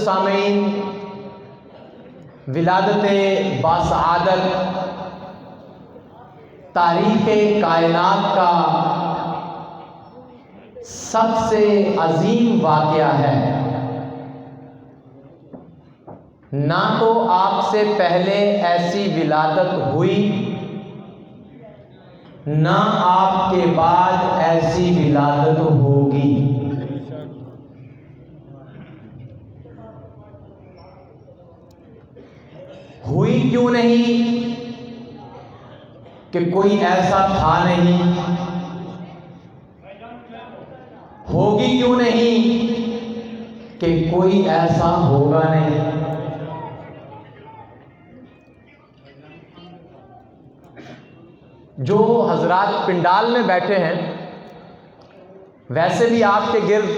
سامعین، ولادت باسعادت تاریخ کائنات کا سب سے عظیم واقعہ ہے۔ نہ تو آپ سے پہلے ایسی ولادت ہوئی، نہ آپ کے بعد ایسی ولادت ہوگی۔ ہوئی کیوں نہیں؟ کہ کوئی ایسا تھا نہیں۔ ہوگی کیوں نہیں؟ کہ کوئی ایسا ہوگا نہیں۔ جو حضرات پنڈال میں بیٹھے ہیں، ویسے بھی آپ کے گرد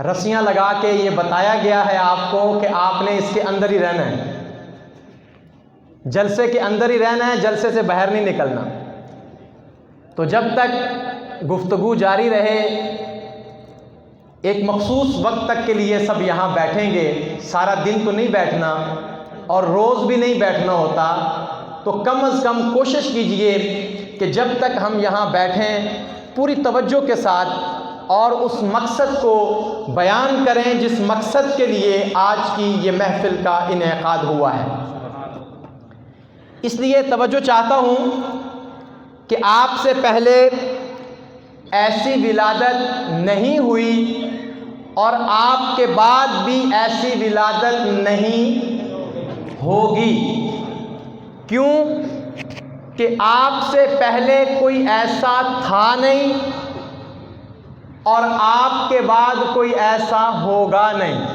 رسیاں لگا کے یہ بتایا گیا ہے آپ کو کہ آپ نے اس کے اندر ہی رہنا ہے، جلسے کے اندر ہی رہنا ہے، جلسے سے باہر نہیں نکلنا۔ تو جب تک گفتگو جاری رہے، ایک مخصوص وقت تک کے لیے سب یہاں بیٹھیں گے، سارا دن تو نہیں بیٹھنا اور روز بھی نہیں بیٹھنا ہوتا، تو کم از کم کوشش کیجئے کہ جب تک ہم یہاں بیٹھیں پوری توجہ کے ساتھ اور اس مقصد کو بیان کریں جس مقصد کے لیے آج کی یہ محفل کا انعقاد ہوا ہے۔ اس لیے توجہ چاہتا ہوں کہ آپ سے پہلے ایسی ولادت نہیں ہوئی اور آپ کے بعد بھی ایسی ولادت نہیں ہوگی۔ کیوں؟ کہ آپ سے پہلے کوئی ایسا تھا نہیں اور آپ کے بعد کوئی ایسا ہوگا نہیں۔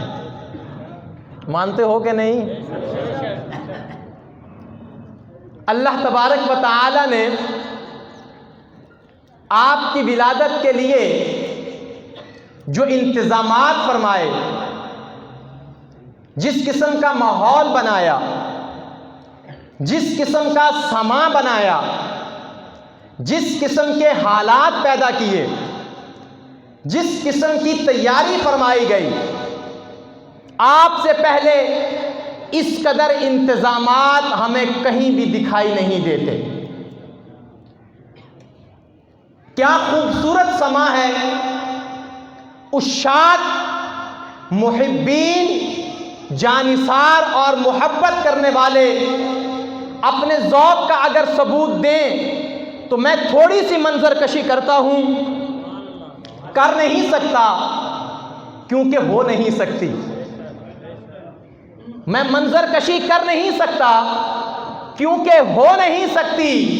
مانتے ہو کہ نہیں؟ اللہ تبارک و تعالی نے آپ کی ولادت کے لیے جو انتظامات فرمائے، جس قسم کا ماحول بنایا، جس قسم کا سما بنایا، جس قسم کے حالات پیدا کیے، جس قسم کی تیاری فرمائی گئی، آپ سے پہلے اس قدر انتظامات ہمیں کہیں بھی دکھائی نہیں دیتے۔ کیا خوبصورت سما ہے! عشاق، محبین، جانثار اور محبت کرنے والے اپنے ذوق کا اگر ثبوت دیں تو میں تھوڑی سی منظر کشی کرتا ہوں، کر نہیں سکتا کیونکہ ہو نہیں سکتی۔ میں منظر کشی کر نہیں سکتا کیونکہ ہو نہیں سکتی۔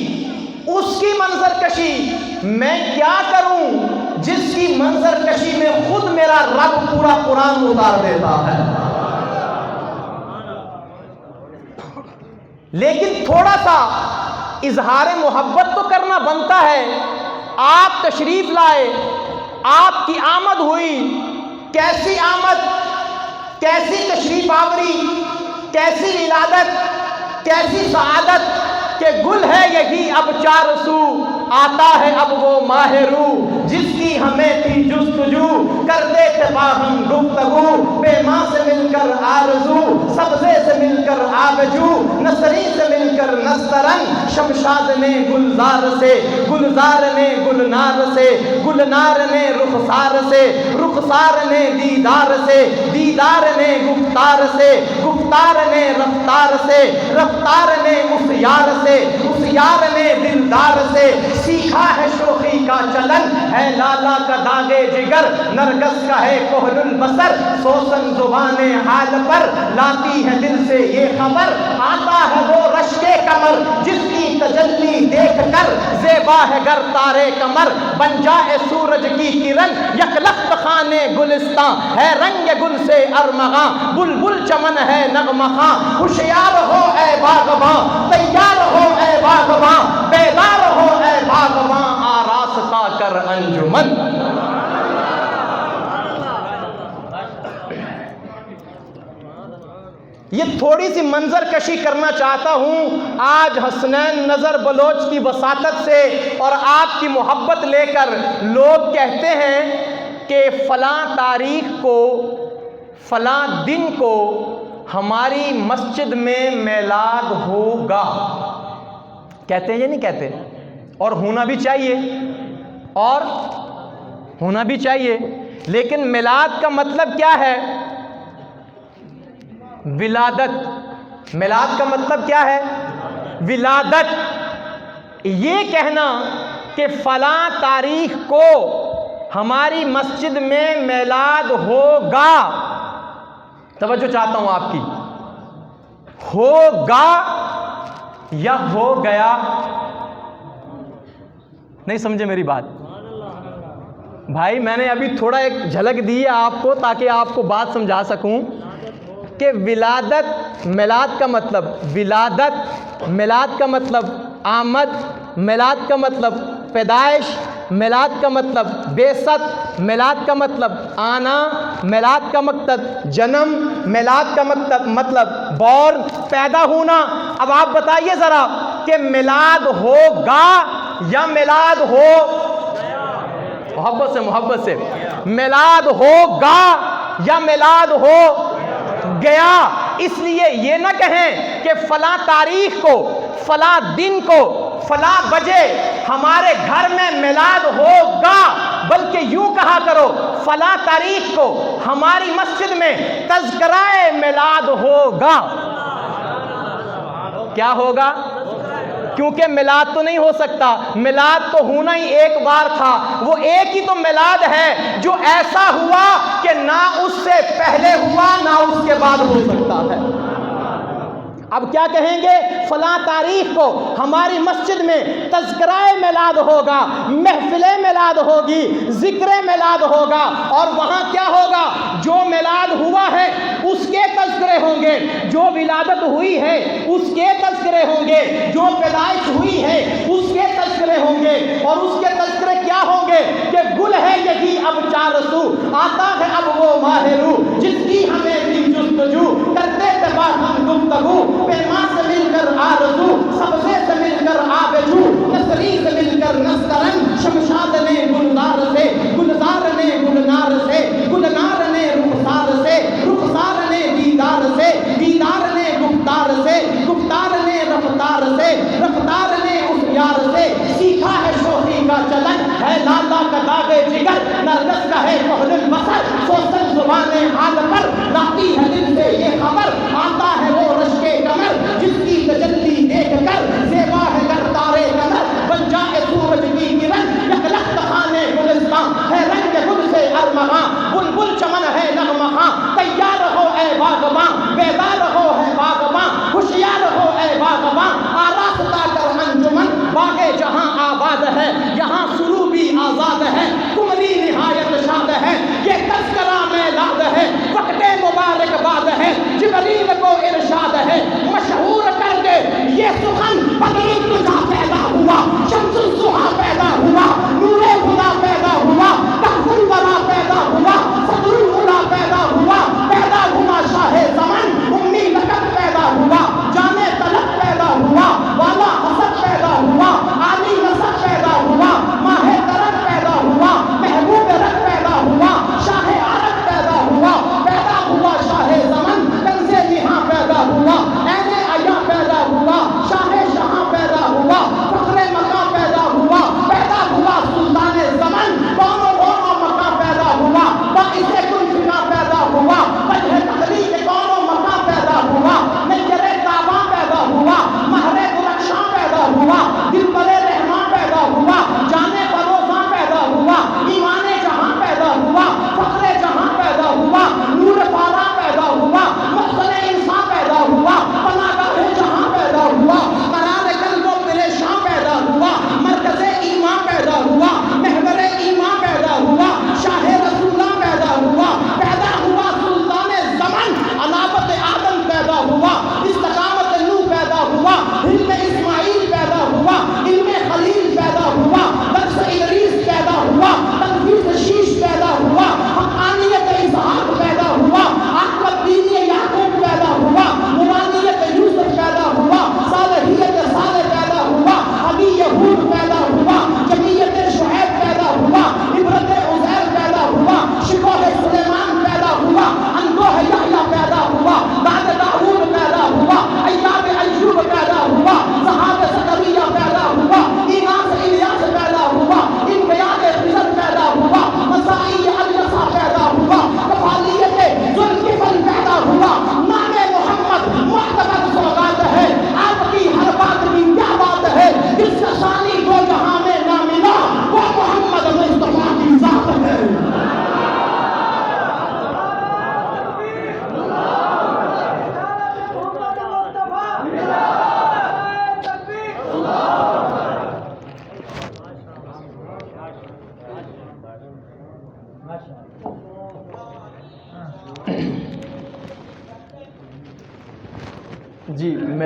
اس کی منظر کشی میں کیا کروں جس کی منظر کشی میں خود میرا رب پورا قرآن اتار دیتا ہے۔ لیکن تھوڑا سا اظہار محبت تو کرنا بنتا ہے۔ آپ تشریف لائے، آپ کی آمد ہوئی، کیسی آمد، کیسی تشریف آوری، کیسی ولادت، کیسی سعادت کہ گل ہے یہی اب چار سو، آتا ہے اب وہ ماہ روح، جس کی ہمیں تھی جستجو، کرتے تھے باہم گفتگو، بے ماں سے مل کر آرزو، سبزے سے مل کر آبجو، نصری سے مل کر نسترن، شمشاد نے گلزار سے، گلزار نے گلنار سے، گلنار نے رخسار سے، رخسار نے دیدار سے، دیدار نے گفتار سے، گفتار نے رفتار سے، رفتار نے اس یار سے، اس یار نے دلدار سے، سیکھا ہے شوخی کا چلن، ہے لالا کا داغے جگر، نرگس کا ہے کحل البصر، سوسن زبان حال پر لاتی ہے دل سے یہ خبر، آتا ہے وہ رشک کمر جس کی تجلی دیکھ کر زیبا ہے گر تارے کمر، بن جائے سورج کی کرن، یک لخت خانے گلستان، ہے رنگ گل سے ارمغاں، بلبل چمن ہے نغمہ خاں، ہوشیار ہو اے باغباں، تیار ہو اے باغباں، بیدار ہو اے باغباں، آراستہ کر انجمن۔ یہ تھوڑی سی منظر کشی کرنا چاہتا ہوں۔ آج حسنین نظر بلوچ کی وساطت سے اور آپ کی محبت لے کر لوگ کہتے ہیں کہ فلاں تاریخ کو فلاں دن کو ہماری مسجد میں میلاد ہوگا. کہتے ہیں یا نہیں کہتے؟ اور ہونا بھی چاہیے، اور ہونا بھی چاہیے. لیکن میلاد کا مطلب کیا ہے؟ ولادت. میلاد کا مطلب کیا ہے؟ ولادت. یہ کہنا کہ فلاں تاریخ کو ہماری مسجد میں میلاد ہوگا، توجہ چاہتا ہوں آپ کی، ہوگا یا ہو گیا؟ نہیں سمجھے میری بات بھائی؟ میں نے ابھی تھوڑا ایک جھلک دی ہے آپ کو تاکہ آپ کو بات سمجھا سکوں کہ ولادت، میلاد کا مطلب ولادت، میلاد کا مطلب آمد، میلاد کا مطلب پیدائش، میلاد کا مطلب بعثت، میلاد کا مطلب آنا، میلاد کا مقصد جنم، میلاد کا مطلب بورن، پیدا ہونا. اب آپ بتائیے ذرا کہ میلاد ہوگا یا میلاد ہو، محبت سے میلاد ہوگا یا میلاد ہو گیا؟ اس لیے یہ نہ کہیں کہ فلاں تاریخ کو، فلاں دن کو، فلاں بجے ہمارے گھر میں میلاد ہوگا، بلکہ یوں کہا کرو فلاں تاریخ کو ہماری مسجد میں تذکرہ میلاد ہوگا. کیا ہوگا؟ کیونکہ میلاد تو نہیں ہو سکتا، میلاد تو ہونا ہی ایک بار تھا. وہ ایک ہی تو میلاد ہے جو ایسا ہوا کہ نہ اس سے پہلے ہوا نہ اس کے بعد ہو سکتا ہے. اب کیا کہیں گے؟ فلاں تاریخ کو ہماری مسجد میں تذکرہ میلاد ہوگا، محفل میلاد ہوگی، ذکر میلاد ہوگا، اور وہاں کیا ہوگا؟ جو میلاد ہوا ہے اس کے تذکرے ہوں گے، جو ولادت ہوئی ہے اس کے تذکرے ہوں گے، جو پیدائش ہوئی ہے اس کے تذکرے ہوں گے. اور اس کے تذکرے کیا ہوں گے؟ کہ گل ہے یہی اب چارسو، آتا ہے اب وہ ماہرو، جس کی ہمیں بھی جستجو، کرتے تھے بات ہم گفتگو، پیما سے مل کر آرزو، سبزے سے مل کر آبجو، نصری سے مل کر نسترن، شمشاد نے گلزار سے، گلزار نے گلنار سے، گلنار نے رخسار سے، رخسار نے دیدار سے، دیدار نے گفتار سے، گفتار نے رفتار سے، رفتار نے اس یار سے. سیکھا ہے شوخی کا چلن، ہے لالا کا داغ جگر، نرگس کا ہے کحل البصر، سوسن زبان حال پر لاتی ہے دل سے یہ خبر، آتا ہے وہ رشک کمر، جس کی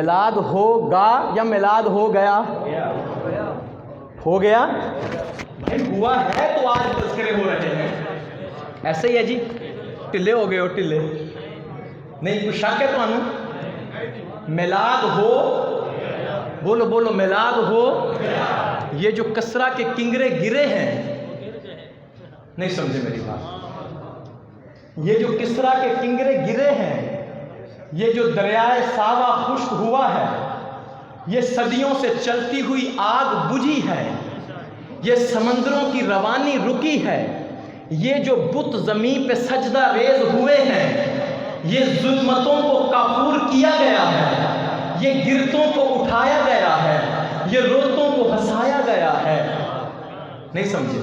میلاد ہوگا یا میلاد ہو گیا؟ ہو گیا ہوا ہے تو آج تذکرے ہو رہے ہیں. ایسے ہی ہے جی، ٹلے ہو گئے ہو ٹلے نہیں. کچھ شک ہے تو میلاد ہو، بولو بولو میلاد ہو. یہ جو کسرا کے کنگرے گرے ہیں، نہیں سمجھے میری بات، یہ جو کسرا کے کنگرے گرے ہیں، یہ جو دریائے ساوا خشک ہوا ہے، یہ صدیوں سے چلتی ہوئی آگ بجھی ہے، یہ سمندروں کی روانی رکی ہے، یہ جو بت زمین پہ سجدہ ریز ہوئے ہیں، یہ ظلمتوں کو کافور کیا گیا ہے، یہ گرتوں کو اٹھایا گیا ہے، یہ روتوں کو ہنسایا گیا ہے. نہیں سمجھے؟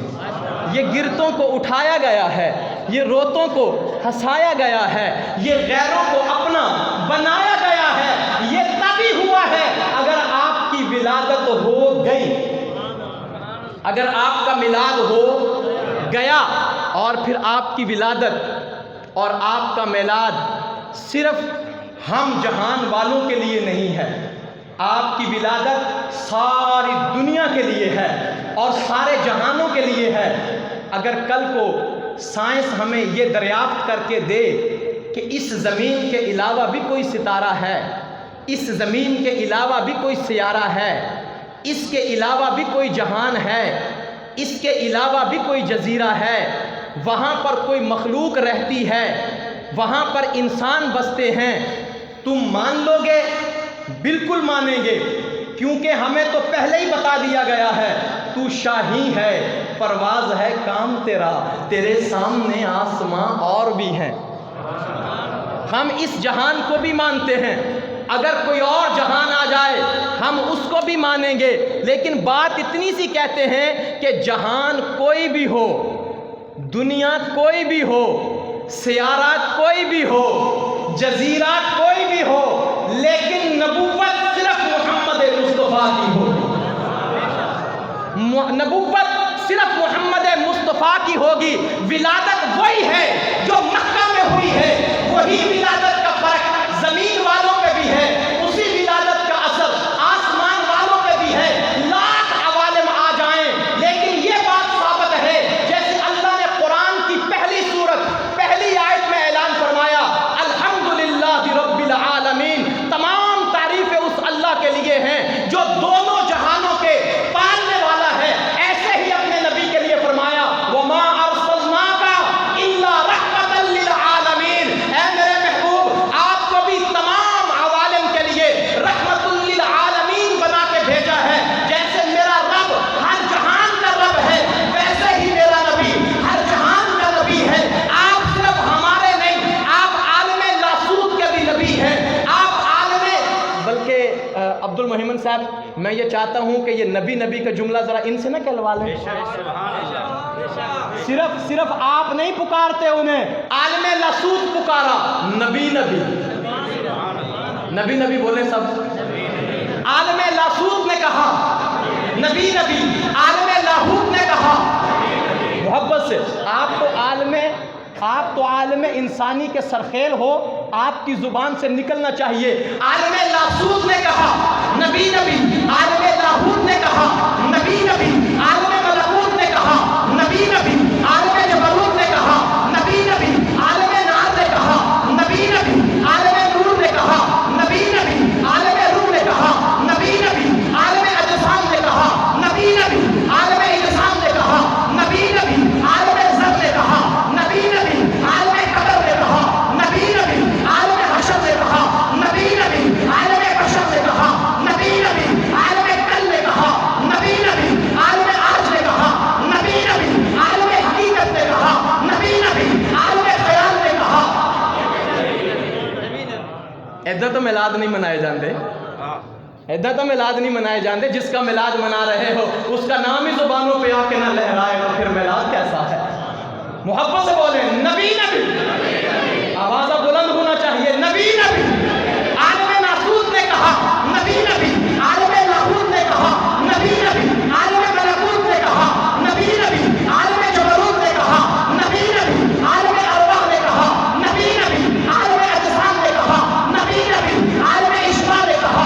یہ گرتوں کو اٹھایا گیا ہے، یہ روتوں کو ہنسایا گیا ہے، یہ غیروں کو اپنا بنایا گیا ہے. یہ تبھی ہوا ہے اگر آپ کی ولادت ہو گئی، اگر آپ کا میلاد ہو گیا. اور پھر آپ کی ولادت اور آپ کا میلاد صرف ہم جہان والوں کے لیے نہیں ہے، آپ کی ولادت ساری دنیا کے لیے ہے اور سارے جہانوں کے لیے ہے. اگر کل کو سائنس ہمیں یہ دریافت کر کے دے کہ اس زمین کے علاوہ بھی کوئی ستارہ ہے، اس زمین کے علاوہ بھی کوئی سیارہ ہے، اس کے علاوہ بھی کوئی جہان ہے، اس کے علاوہ بھی کوئی جزیرہ ہے، وہاں پر کوئی مخلوق رہتی ہے، وہاں پر انسان بستے ہیں، تم مان لو گے؟ بالکل مانیں گے، کیونکہ ہمیں تو پہلے ہی بتا دیا گیا ہے تو شاہی ہے، پرواز ہے کام تیرا، تیرے سامنے آسماں اور بھی ہیں. ہم اس جہان کو بھی مانتے ہیں، اگر کوئی اور جہان آ جائے ہم اس کو بھی مانیں گے. لیکن بات اتنی سی کہتے ہیں کہ جہان کوئی بھی ہو، دنیا کوئی بھی ہو، سیارات کوئی بھی ہو، جزیرات کوئی بھی ہو، لیکن نبوت صرف محمد مصطفیٰ کی ہوگی. نبوت صرف محمد مصطفیٰ کی ہوگی. ولادت وہی ہے جو مکہ میں ہوئی ہے، وہی ولادت کا فرق زمین والوں پہ بھی ہے، اسی ولادت کا اثر آسمان والوں پہ بھی ہے. لاکھ عوالم آ جائیں لیکن یہ بات ثابت ہے، جیسے اللہ نے قرآن کی پہلی سورت پہلی آیت میں اعلان فرمایا الحمدللہ رب العالمین، تمام تعریفیں اس اللہ کے لیے ہیں جو دونوں جہانوں کے پالنے والا ہے. ایسے ہی اپنے نبی کے لیے فرمایا وما ارسلناک الا رحمۃ للعالمین، اے میرے محبوب آپ کو بھی تمام عوالم کے لیے رحمت للعالمین بنا کے بھیجا ہے. جیسے میرا رب ہر جہان کا رب ہے، ویسے ہی میرا نبی ہر جہان کا نبی ہے. آپ صرف ہمارے نہیں، آپ عالم لاسوت کے بھی نبی ہیں، آپ عالم. بلکہ عبد المحمد صاحب، میں یہ چاہتا ہوں کہ یہ نبی کا جملہ ذرا ان سے نہ کہلوا لیں. صرف آپ نہیں پکارتے انہیں، عالم لاسوت پکارا، نبی بولیں سب. عالم لاسوت نے کہا نبی، عالم لاہوت نے کہا محبت سے. آپ تو عالم انسانی کے سرخیل ہو، آپ کی زبان سے نکلنا چاہیے. عالم لاسوت نے کہا نبی، عالم لاہوت نے کہا نبی، عالم ملکوت نے کہا نبی، عالم جبروت نے کہا نبی، عالم نار نے کہا نبی، عالم نور نے کہا نبی، عالم روح نے کہا نبی، عالم اجسام نے کہا نبی، عالم اجسام نے کہا نبی، عالم زر نے کہا نبی، عالم قدر نے کہا نبی، عالم حشر نے کہا نبی، عالم بشر نے کہا نبی، عالم کل نے کہا نبی، عالم آج نے کہا نبی، عالم حقیقت نے کہا نبی، عالم خیال نے کہا. ایدہ تو میلاد نہیں منائے جاندے، ایدہ تو میلاد نہیں منائے جاندے. جس کا میلاد منا رہے ہو اس کا نام ہی زبانوں پہ آ کے نہ لہرائے تو پھر میلاد کیسا ہے؟ محبت سے بولیں نبی، آوازہ بلند ہونا چاہیے. نبی، عالم ناسوت نے کہا نبی، عالم لاہوت نے کہا نبی، عالم ملکوت نے کہا نبی، عالم جبروت نے کہا نبی، عالم ارواح نے کہا نبی، عالم اجسام نے کہا نبی، عالم اشباع نے کہا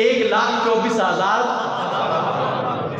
1,24,000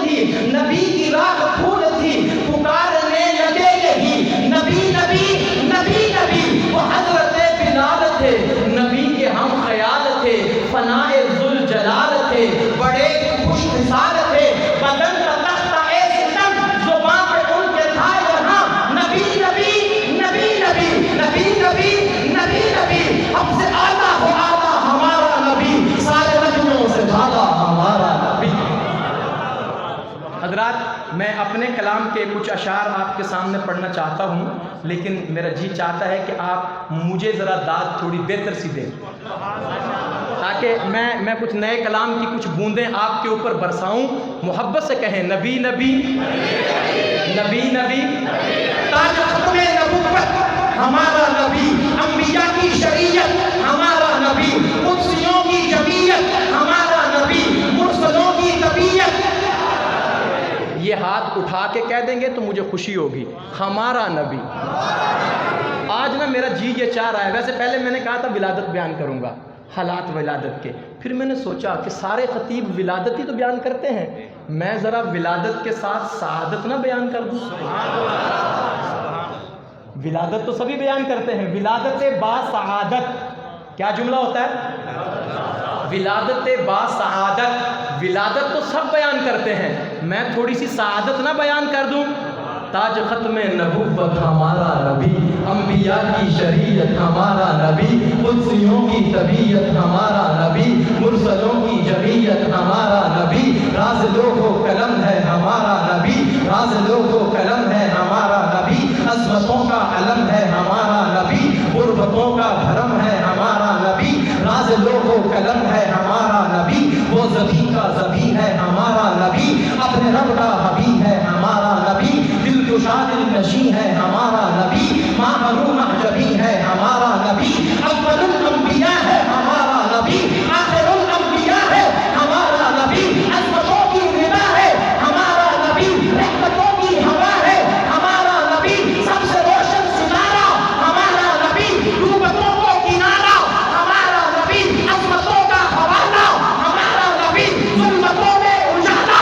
تھی، نبی کی راہ پھول تھی، پکارنے لگے یہی نبی نبی نبی نبی۔ وہ حضرت بلال تھے، نبی کے ہم خیال تھے، فنائے ذوالجلال تھے، بڑے خوش مثال تھے، بدن کا تختہ اے ستم زبان پہ ان کے تھا یہاں نبی نبی نبی نبی نبی نبی نبی نبی۔ ہم سے اعلیٰ ہو اعلیٰ ہمارا نبی، سارے نبیوں سے زیادہ ہمارا نبی۔ حضرات، میں اپنے کلام کے کچھ اشعار آپ کے سامنے پڑھنا چاہتا ہوں، لیکن میرا جی چاہتا ہے کہ آپ مجھے ذرا داد تھوڑی بہتر سی دیں، تاکہ میں کچھ نئے کلام کی کچھ بوندیں آپ کے اوپر برساؤں۔ محبت سے کہیں نبی نبی نبی نبی۔ تاج ختم نبوت ہمارا نبی، انبیاء کی شریعت ہمارا نبی، قدسیوں کی جمعیت ہمارا نبی، مرسلوں کی طبیعت۔ یہ ہاتھ اٹھا کے کہہ دیں گے تو مجھے خوشی ہوگی، ہمارا نبی۔ آج نا میرا جی یہ چاہ رہا ہے، ویسے پہلے میں نے کہا تھا ولادت بیان کروں گا، حالات ولادت کے، پھر میں نے سوچا کہ سارے خطیب ولادت ہی تو بیان کرتے ہیں، میں ذرا ولادت کے ساتھ سعادت نہ بیان کر دوں۔ ولادت تو سبھی بیان کرتے ہیں، ولادت با سعادت، کیا جملہ ہوتا ہے؟ ولادت با سعادت، ولادت تو سب بیان کرتے ہیں، میں تھوڑی سی سعادت نہ بیان کر دوں؟ تاج ختم نبوت ہمارا نبی، انبیاء کی شریعت ہمارا نبی، قدسیوں کی طبیعت ہمارا نبی، مرسلوں کی جمعیت ہمارا نبی، راز لوح و قلم ہے ہمارا نبی، راز لوح و قلم ہے ہمارا نبی، عظمتوں کا علم ہے ہمارا نبی، غربتوں کا بھرم ہے ہمارا نبی، راز لوح و قلم ہے ہمارا نبی، وہ ذبی کا ذبی ہے ہمارا نبی، اپنے رب کا حبیب ہے ہمارا نبی، دلکشا دلنشیں ہے ہمارا نبی، ماہرو محجبی ہے ہمارا نبی، اول الانبیاء ہے ہمارا نبی، آخر الانبیاء ہے ہمارا نبی، عظمتوں کی رضا ہے ہمارا نبی، رحمتوں کی ہوا ہے ہمارا نبی، سب سے روشن ستارہ ہمارا نبی، ڈوبتوں کو کنارہ ہمارا نبی، عظمتوں کا حوالہ ہمارا نبی، ظلمتوں میں اجالا۔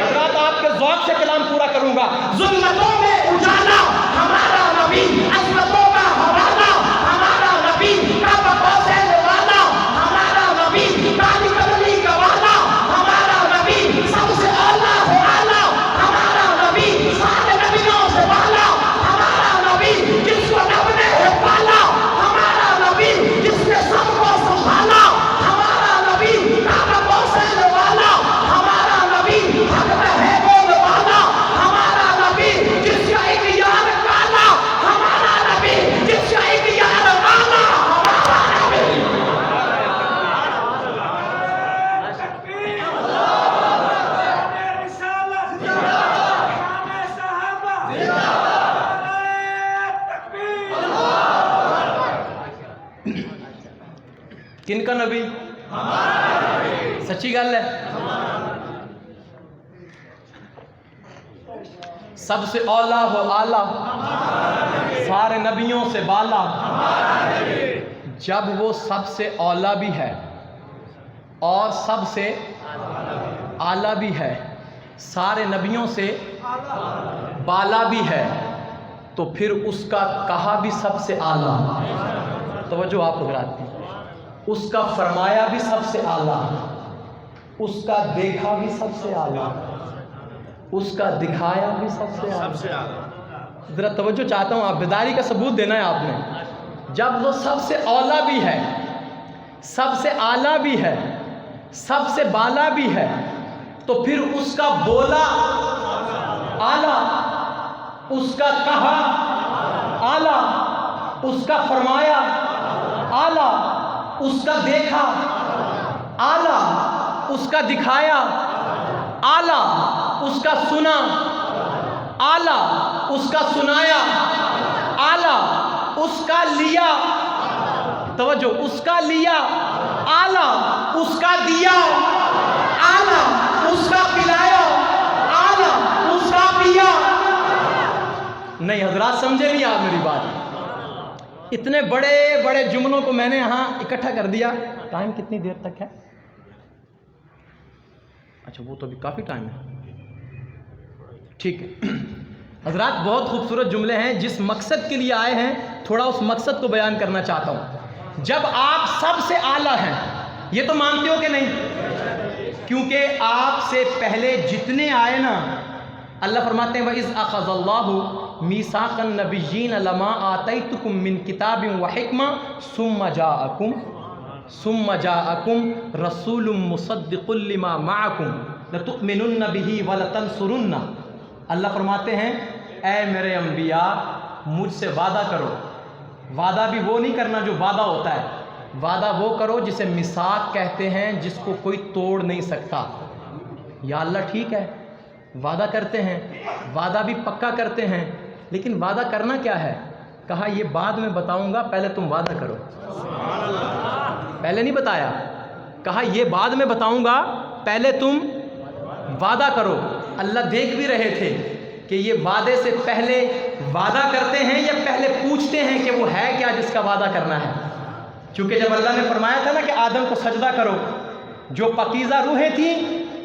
حضرات، آپ کے ذوق سے کلام پورا کروں گا۔ ظلمتوں میں اجالا ہمارا نبی، عظمتوں کا حوالہ ہمارا نبی، کعبہ قوسین والا ہمارا نبی، کالی کملی کا والا ہمارا نبی، سب سے اعلیٰ ہو اعلیٰ ہمارا نبی، سارے نبیوں سے والا ہمارا نبی، جس کو رب نے پالا ہمارا نبی، جس نے سب کو سنبھالا ہمارا نبی، کعبہ قوسین والا ہمارا نبی، حق میں ہے بول والا ہمارا نبی، جس کا اختیار کالا ہمارا نبی، جس کا اختیار کالا ہمارا نبی۔ کن کا نبی؟ سچی گل ہے، سب سے اولا ہو اعلیٰ، سارے نبیوں سے بالا۔ جب وہ سب سے اولا بھی ہے اور سب سے اعلیٰ بھی ہے، سارے نبیوں سے بالا بھی ہے، تو پھر اس کا کہا بھی سب سے اعلیٰ۔ توجہ آپ حضرات کی، اس کا فرمایا بھی سب سے اعلیٰ، اس کا دیکھا بھی سب سے اعلیٰ، اس کا دکھایا بھی سب سے اعلیٰ۔ ذرا توجہ چاہتا ہوں، آپ بیداری کا ثبوت دینا ہے آپ نے۔ جب وہ سب سے اولا بھی ہے، سب سے اعلیٰ بھی ہے، سب سے بالا بھی ہے، تو پھر اس کا بولا اعلیٰ، اس کا کہا اعلیٰ، اس کا فرمایا اعلیٰ، اس کا دیکھا اعلیٰ، اس کا دکھایا اعلیٰ، اس کا سنا اعلیٰ، اس کا سنایا اعلیٰ، اس کا لیا، توجہ، اس کا لیا اعلیٰ، اس کا دیا اعلیٰ، اس کا پلایا اعلیٰ، اس کا پیا۔ نہیں حضرات، سمجھے نہیں آپ میری بات؟ اتنے بڑے بڑے جملوں کو میں نے یہاں اکٹھا کر دیا۔ ٹائم کتنی دیر تک ہے؟ اچھا وہ تو ابھی کافی ٹائم ہے، ٹھیک ہے۔ حضرات بہت خوبصورت جملے ہیں، جس مقصد کے لیے آئے ہیں تھوڑا اس مقصد کو بیان کرنا چاہتا ہوں۔ جب آپ سب سے اعلیٰ ہیں، یہ تو مانتے ہو کہ نہیں؟ کیونکہ آپ سے پہلے جتنے آئے نا، اللہ فرماتے ہیں وَإِذْ أَخَذَ اللَّهُ مِيثَاقَ النَّبِيِّينَ لَمَا آتَيْتُكُم مِّن كِتَابٍ وَحِكْمَةٍ ثُمَّ جَاءَكُمْ رَسُولٌ مُصَدِّقٌ لِّمَا مَعَكُمْ لَتُؤْمِنُنَّ بِهِ وَلَتَنصُرُنَّ۔ اللہ فرماتے ہیں اے میرے انبیاء مجھ سے وعدہ کرو۔ وعدہ بھی وہ نہیں کرنا جو وعدہ ہوتا ہے، وعدہ وہ کرو جسے میثاق کہتے ہیں، جس کو کوئی توڑ نہیں سکتا۔ یا اللہ ٹھیک ہے وعدہ کرتے ہیں، وعدہ بھی پکا کرتے ہیں، لیکن وعدہ کرنا کیا ہے؟ کہا یہ بعد میں بتاؤں گا، پہلے تم وعدہ کرو۔ پہلے نہیں بتایا، کہا یہ بعد میں بتاؤں گا، پہلے تم وعدہ کرو۔ اللہ دیکھ بھی رہے تھے کہ یہ وعدے سے پہلے وعدہ کرتے ہیں یا پہلے پوچھتے ہیں کہ وہ ہے کیا جس کا وعدہ کرنا ہے۔ چونکہ جب اللہ نے فرمایا تھا نا کہ آدم کو سجدہ کرو، جو پاکیزہ روحیں تھیں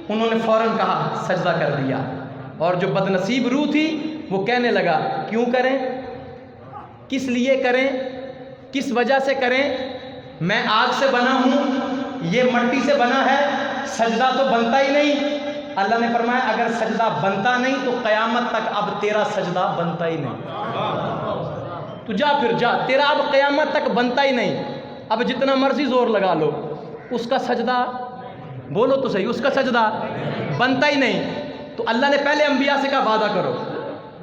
انہوں نے فوراً کہا سجدہ کر دیا، اور جو بدنصیب روح تھی وہ کہنے لگا کیوں کریں، کس لیے کریں، کس وجہ سے کریں، میں آگ سے بنا ہوں، یہ مٹی سے بنا ہے، سجدہ تو بنتا ہی نہیں۔ اللہ نے فرمایا اگر سجدہ بنتا نہیں تو قیامت تک اب تیرا سجدہ بنتا ہی نہیں، تو جا پھر جا، تیرا اب قیامت تک بنتا ہی نہیں، اب جتنا مرضی زور لگا لو، اس کا سجدہ بولو تو صحیح، اس کا سجدہ بنتا ہی نہیں۔ تو اللہ نے پہلے انبیاء سے کہا وعدہ کرو،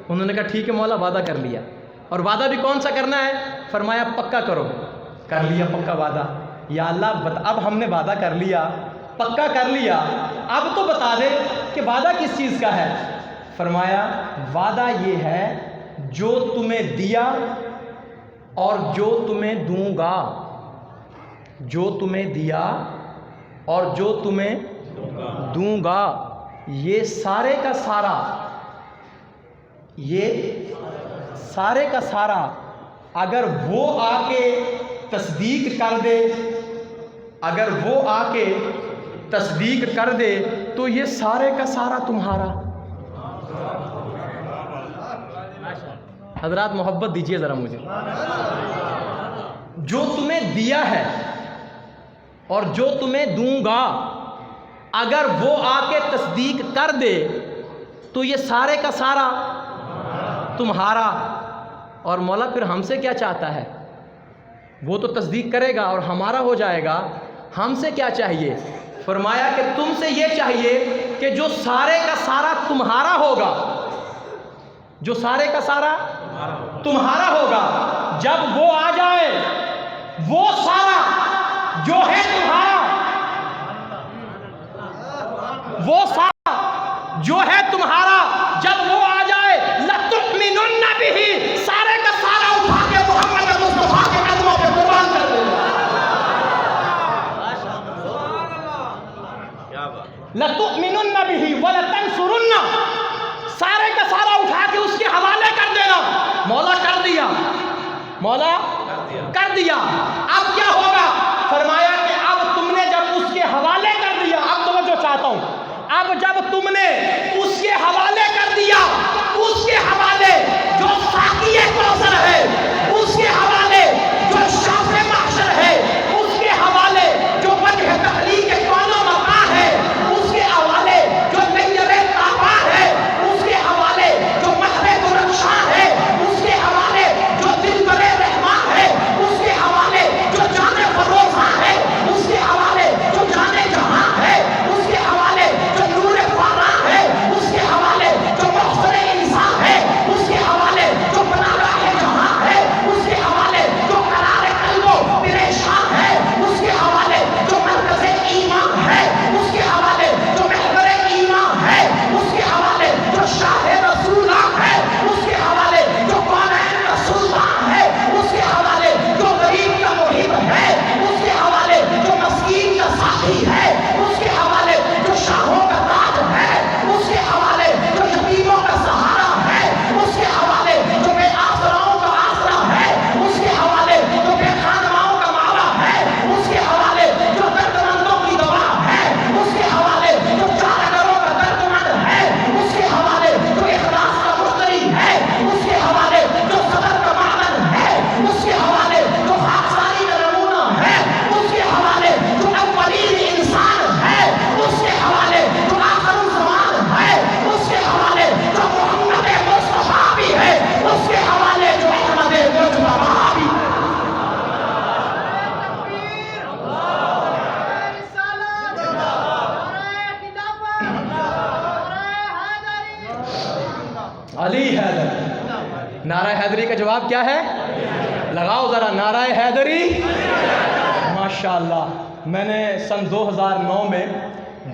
انہوں نے کہا ٹھیک ہے مولا وعدہ کر لیا۔ اور وعدہ بھی کون سا کرنا ہے؟ فرمایا پکا کرو، کر لیا پکا وعدہ۔ یا اللہ اب ہم نے وعدہ کر لیا، پکا کر لیا، اب تو بتا دے کہ وعدہ کس چیز کا ہے۔ فرمایا وعدہ یہ ہے جو تمہیں دیا اور جو تمہیں دوں گا، جو تمہیں دیا اور جو تمہیں دوں گا، یہ سارے کا سارا، یہ سارے کا سارا اگر وہ آ کے تصدیق کر دے، اگر وہ آ کے تصدیق کر دے تو یہ سارے کا سارا تمہارا۔ حضرات محبت دیجئے ذرا مجھے، جو تمہیں دیا ہے اور جو تمہیں دوں گا اگر وہ آ کے تصدیق کر دے تو یہ سارے کا سارا تمہارا۔ اور مولا پھر ہم سے کیا چاہتا ہے؟ وہ تو تصدیق کرے گا اور ہمارا ہو جائے گا، ہم سے کیا چاہیے؟ فرمایا کہ تم سے یہ چاہیے کہ جو سارے کا سارا تمہارا ہوگا، جو سارے کا سارا تمہارا ہوگا، جب وہ آ جائے وہ سارا جو ہے تمہارا، وہ سارا جو ہے تمہارا جب وہ آ جائے لَتُؤْمِنُنَّ بِهِ، سارے کا سارا اٹھا کے محمد مصطفیٰ کے قدموں پہ قربان کر دے گا۔ لَتُؤْمِنُنَّ بِهِ وَلَتَنْصُرُنَّ، سارے کا سارا اٹھا کے اس کے حوالے کر دینا۔ مولا کر دیا، مولا کر دیا، اب کیا ہوگا؟ فرمایا کہ اب تم نے جب اس کے حوالے کر دیا، اب توجہ چاہتا ہوں، اب جب تم نے اس کے حوالے کر دیا، اس کے حوالے جو ساقی کوثر ہے، اس کے حوالے جو شافع محشر ہے، اس کے حوالے جو وجہ تحریک کون و مقاں ہے، اس کے حوالے جو نیب تابع ہے، اس کے حوالے جو محرب و رخشاں ہے، اس کے حوالے جو دل بر رحمان ہے، اس کے حوالے جو جان فروزاں ہے، اس کے حوالے جو جان جہاں ہے، اس کے حوالے جو نور فاراں ہے، اس کے حوالے جو محسن انسان ہے، اس کے حوالے جو بنا رہا ہے جہاں ہے، کا جواب کیا ہے؟ لگاؤ ذرا نعرہ حیدری۔ ماشاءاللہ، میں نے سن 2009 میں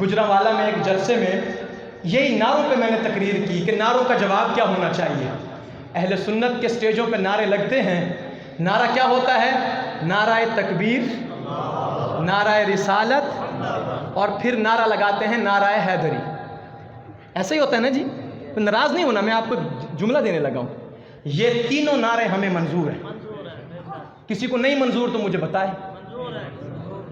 گجرانوالہ میں ایک جلسے میں یہی نعروں پہ میں نے تقریر کی کہ نعروں کا جواب کیا ہونا چاہیے۔ اہل سنت کے سٹیجوں پہ نعرے لگتے ہیں، نعرہ کیا ہوتا ہے؟ نعرہ تکبیر، نعرہ رسالت، اور پھر نعرہ لگاتے ہیں نعرہ حیدری۔ ایسا ہی ہوتا ہے نا جی؟ ناراض نہیں ہونا، میں آپ کو جملہ دینے لگا ہوں۔ یہ تینوں نعرے ہمیں منظور ہیں۔ کسی کو نہیں منظور تو مجھے بتائے۔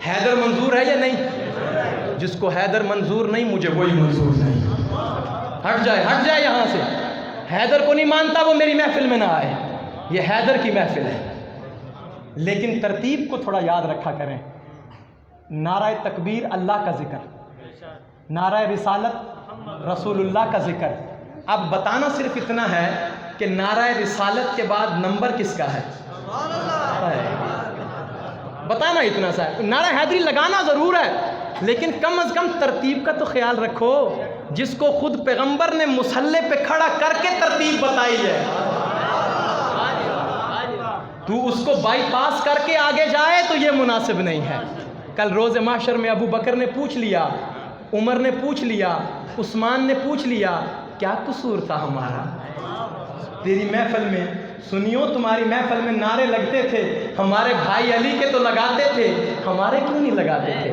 حیدر منظور ہے یا نہیں؟ جس کو حیدر منظور نہیں، مجھے وہی منظور نہیں۔ ہٹ جائے یہاں سے۔ حیدر کو نہیں مانتا وہ میری محفل میں نہ آئے، یہ حیدر کی محفل ہے۔ لیکن ترتیب کو تھوڑا یاد رکھا کریں۔ نعرہ تکبیر اللہ کا ذکر، نعرہ رسالت رسول اللہ کا ذکر۔ اب بتانا صرف اتنا ہے کہ نعرہ رسالت کے بعد نمبر کس کا ہے؟ بتانا اتنا سا ہے۔ نعرہ حیدری لگانا ضرور ہے، لیکن کم از کم ترتیب کا تو خیال رکھو، جس کو خود پیغمبر نے مصلی پہ کھڑا کر کے ترتیب بتائی ہے۔ تو اس کو بائی پاس کر کے آگے جائے تو یہ مناسب نہیں ہے۔ کل روز محشر میں ابو بکر نے پوچھ لیا، عمر نے پوچھ لیا، عثمان نے پوچھ لیا، کیا قصور تھا ہمارا؟ تیری محفل میں سنیو، تمہاری محفل میں نعرے لگتے تھے، ہمارے بھائی علی کے تو لگاتے تھے، ہمارے کیوں نہیں لگاتے تھے؟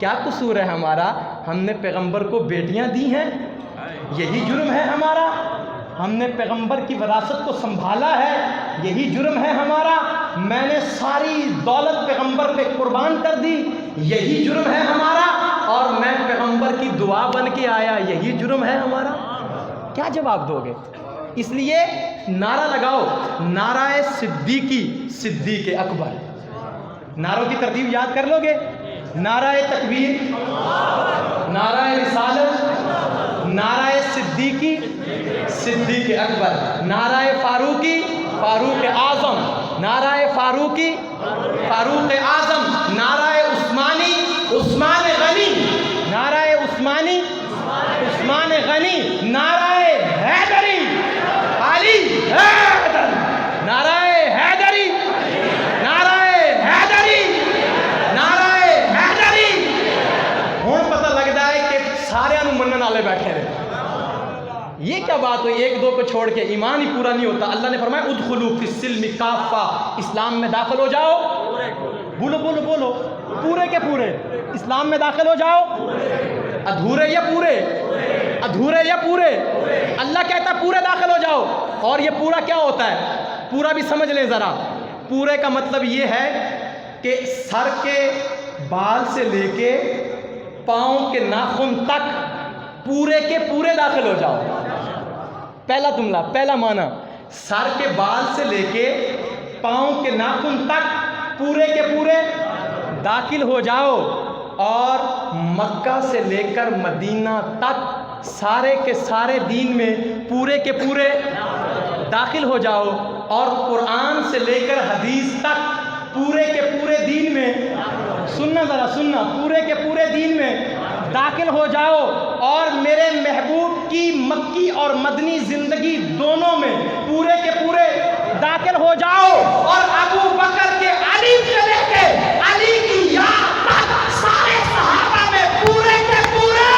کیا قصور ہے ہمارا؟ ہم نے پیغمبر کو بیٹیاں دی ہیں، یہی جرم ہے ہمارا؟ ہم نے پیغمبر کی وراثت کو سنبھالا ہے، یہی جرم ہے ہمارا؟ میں نے ساری دولت پیغمبر پہ قربان کر دی، یہی جرم ہے ہمارا؟ اور میں پیغمبر کی دعا بن کے آیا، یہی جرم ہے ہمارا؟ کیا جواب دو گے؟ اس لیے نعرہ لگاؤ، نعرہ صدیقی، صدیق اکبر۔ نعروں کی ترتیب یاد کر لو گے؟ نعرہ تکبیر، نعرہ رسالت، نعرہ صدیقی، صدیق اکبر، نعرہ فاروقی، فاروق اعظم، نعرہ فاروقی، فاروق اعظم، نعرہ عثمانی، عثمان غنی، نعرہ عثمانی، عثمان غنی، نعرہ حیدری، علی حیدر، نعرہ حیدری، نعرہ حیدری، نعرہ حیدری۔ ہوں پتہ لگتا ہے کہ سارے منن والے بیٹھے رہے۔ یہ کیا بات ہوئی؟ ایک دو کو چھوڑ کے ایمان ہی پورا نہیں ہوتا۔ اللہ نے فرمایا ادخلوا فی السلم کافہ، اسلام میں داخل ہو جاؤ۔ بولو بولو بولو، پورے کے پورے اسلام میں داخل ہو جاؤ۔ ادھورے یا پورے؟ ادھورے یا پورے؟ اللہ کہتا ہے پورے داخل ہو جاؤ۔ اور یہ پورا کیا ہوتا ہے؟ پورا بھی سمجھ لیں ذرا۔ پورے کا مطلب یہ ہے کہ سر کے بال سے لے کے پاؤں کے ناخن تک پورے کے پورے داخل ہو جاؤ۔ پہلا جملہ، پہلا معنی، سر کے بال سے لے کے پاؤں کے ناخن تک پورے کے پورے داخل ہو جاؤ، اور مکہ سے لے کر مدینہ تک سارے کے سارے دین میں پورے کے پورے داخل ہو جاؤ، اور قرآن سے لے کر حدیث تک پورے کے پورے دین میں، سننا ذرا سننا، پورے کے پورے دین میں داخل ہو جاؤ، اور میرے محبوب کی مکی اور مدنی زندگی دونوں میں پورے کے پورے داخل ہو جاؤ، اور ابو بکر کے علی سے لے کے علی کی یاد تک سارے صحابہ میں پورے کے پورے،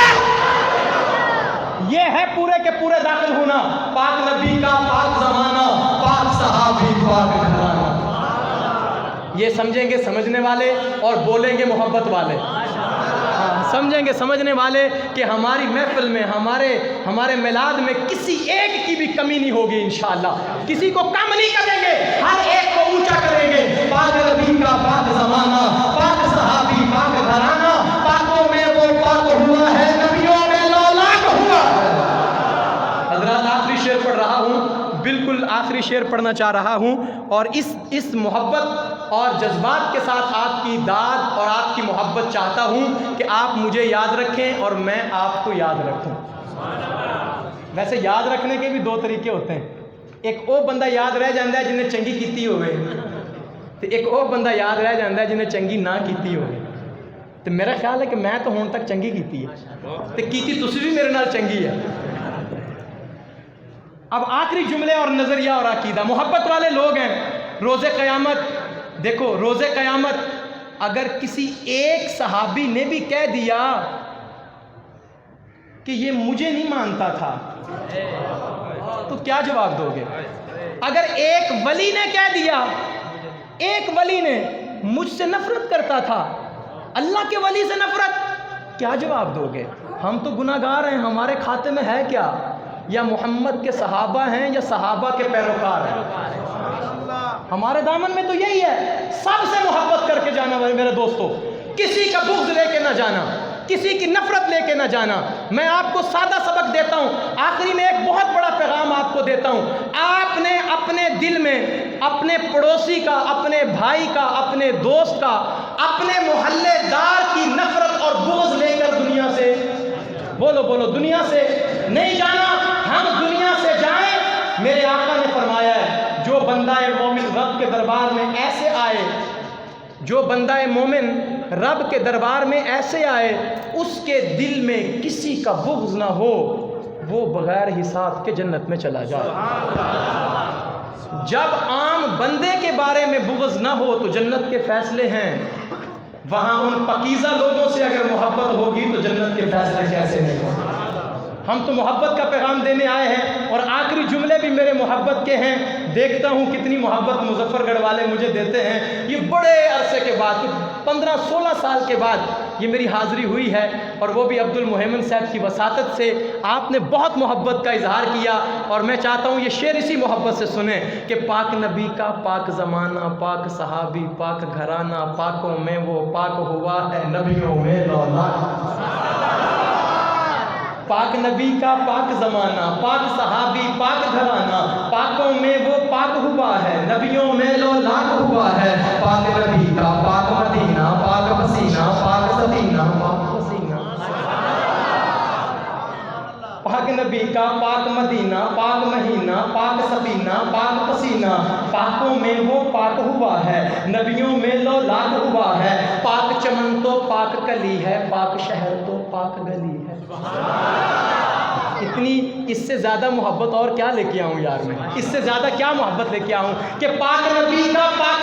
یہ ہے پورے کے پورے داخل ہونا۔ پاک نبی کا پاک زمانہ، پاک صحابی، پاک گھرانہ۔ یہ سمجھیں گے سمجھنے والے، اور بولیں گے محبت والے۔ سمجھیں گے سمجھنے والے کہ ہماری محفل میں، ہمارے میلاد میں کسی ایک کی بھی کمی نہیں ہوگی انشاءاللہ، کسی کو کم نہیں کریں گے، ہر ایک کو اونچا کریں گے۔ پاک نبی کا پاک زمانہ، پاک صحابی، پاک گھرانہ، پاکوں میں وہ پاک ہوا ہے، نبیوں میں لولاک ہوا۔ حضرات آخری شعر پڑھ رہا ہوں، بالکل آخری شعر پڑھنا چاہ رہا ہوں، اور اس محبت اور جذبات کے ساتھ آپ کی داد اور آپ کی محبت چاہتا ہوں کہ آپ مجھے یاد رکھیں اور میں آپ کو یاد رکھوں۔ ویسے یاد رکھنے کے بھی دو طریقے ہوتے ہیں، ایک وہ بندہ یاد رہ جاندہ ہے جنہیں چنگی کیتی ہوئے، تو ایک وہ بندہ یاد رہ جاندہ ہے جنہیں چنگی نہ کیتی ہوئے۔ تو میرا خیال ہے کہ میں تو ہون تک چنگی کیتی ہے، تو کیتی تسی بھی میرے نال چنگی ہے۔ اب آخری جملے اور نظریہ اور عقیدہ، محبت والے لوگ ہیں، روز قیامت دیکھو، روز قیامت اگر کسی ایک صحابی نے بھی کہہ دیا کہ یہ مجھے نہیں مانتا تھا تو کیا جواب دو گے؟ اگر ایک ولی نے کہہ دیا، ایک ولی نے مجھ سے نفرت کرتا تھا، اللہ کے ولی سے نفرت، کیا جواب دو گے؟ ہم تو گناہ گار ہیں، ہمارے کھاتے میں ہے کیا؟ یا محمد کے صحابہ ہیں یا صحابہ کے پیروکار ہیں؟ ہمارے دامن میں تو یہی ہے، سب سے محبت کر کے جانا میرے دوستو، کسی کا بغض لے کے نہ جانا، کسی کی نفرت لے کے نہ جانا۔ میں آپ کو سادہ سبق دیتا ہوں، آخری میں ایک بہت بڑا پیغام آپ کو دیتا ہوں۔ آپ نے اپنے دل میں اپنے پڑوسی کا، اپنے بھائی کا، اپنے دوست کا، اپنے محلے دار کی نفرت اور بغض لے کر دنیا سے، بولو دنیا سے نہیں جانا۔ ہم دنیا سے جائیں، میرے آقا نے فرمایا ہے، جو بندہ مومن رب کے دربار میں ایسے آئے، جو بندہ مومن رب کے دربار میں ایسے آئے، اس کے دل میں کسی کا بغض نہ ہو، وہ بغیر حساب کے جنت میں چلا جائے۔ جب عام بندے کے بارے میں بغض نہ ہو تو جنت کے فیصلے ہیں، وہاں ان پاکیزہ لوگوں سے اگر محبت ہوگی تو جنت کے فیصلے کیسے نہیں ہوں؟ ہم تو محبت کا پیغام دینے آئے ہیں، اور آخری جملے بھی میرے محبت کے ہیں۔ دیکھتا ہوں کتنی محبت مظفر گڑھ والے مجھے دیتے ہیں۔ یہ بڑے عرصے کے بعد، 15-16 سال کے بعد یہ میری حاضری ہوئی ہے، اور وہ بھی عبد المہیمن صاحب کی وساطت سے۔ آپ نے بہت محبت کا اظہار کیا، اور میں چاہتا ہوں یہ شعر اسی محبت سے سنیں کہ پاک نبی کا پاک زمانہ، پاک صحابی، پاک گھرانہ، پاکوں میں وہ پاک ہوا ہے نبیوں میں لولا۔ پاک نبی کا پاک زمانہ، پاک صحابی، پاک گھرانہ، پاکوں میں وہ پاک ہوا ہے، نبیوں میں لو لاکھ ہوا ہے۔ پاک نبی کا پاک مدینہ، پاک پسینہ، پاک سفینہ، پاک پسینہ۔ پاک نبی کا پاک مدینہ، پاک مہینہ، پاک سفینہ، پاک پسینہ، پاکوں میں وہ پاک ہوا ہے، نبیوں میں لو لاکھ ہوا ہے۔ پاک چمن تو پاک کلی ہے، پاک شہر تو پاک گلی ہے۔ اتنی، اس سے زیادہ محبت اور کیا لے کے آؤں یار میں؟ اس سے زیادہ کیا محبت لے کے آؤں کہ پاک نبی کا پاک